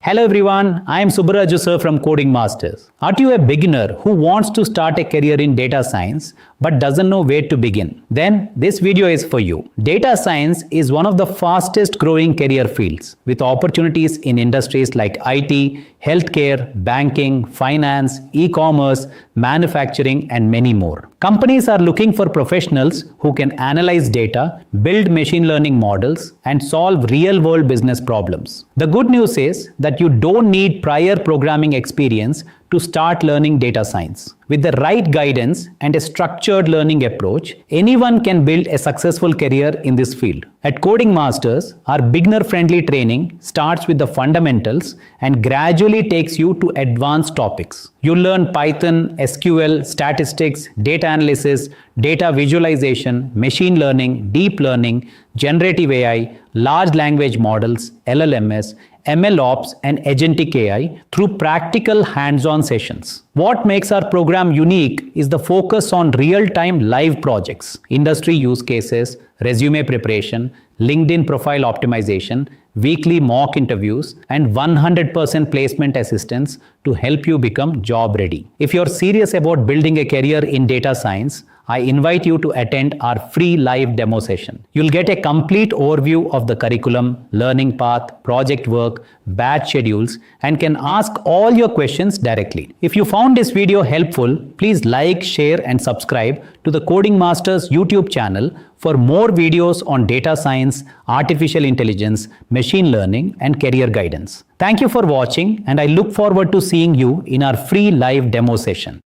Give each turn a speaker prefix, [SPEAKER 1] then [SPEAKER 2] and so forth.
[SPEAKER 1] Hello everyone, I am Subba Raju Sir from Coding Masters. Are you a beginner who wants to start a career in data science but doesn't know where to begin? Then this video is for you. Data science is one of the fastest growing career fields with opportunities in industries like IT, healthcare, banking, finance, e-commerce, manufacturing and many more. Companies are looking for professionals who can analyze data, build machine learning models and solve real-world business problems. The good news is that you don't need prior programming experience to start learning data science. With the right guidance and a structured learning approach, anyone can build a successful career in this field. At Coding Masters, our beginner-friendly training starts with the fundamentals and gradually takes you to advanced topics. You'll learn Python, SQL, statistics, data analysis, data visualization, machine learning, deep learning, generative AI, large language models, LLMs, MLOps and Agentic AI through practical hands-on sessions. What makes our program unique is the focus on real-time live projects, industry use cases, resume preparation, LinkedIn profile optimization, weekly mock interviews, and 100% placement assistance to help you become job ready. If you're serious about building a career in data science, I invite you to attend our free live demo session. You'll get a complete overview of the curriculum, learning path, project work, batch schedules, and can ask all your questions directly. If you found this video helpful, please like, share, and subscribe to the Coding Masters YouTube channel for more videos on data science, artificial intelligence, machine learning, and career guidance. Thank you for watching, and I look forward to seeing you in our free live demo session.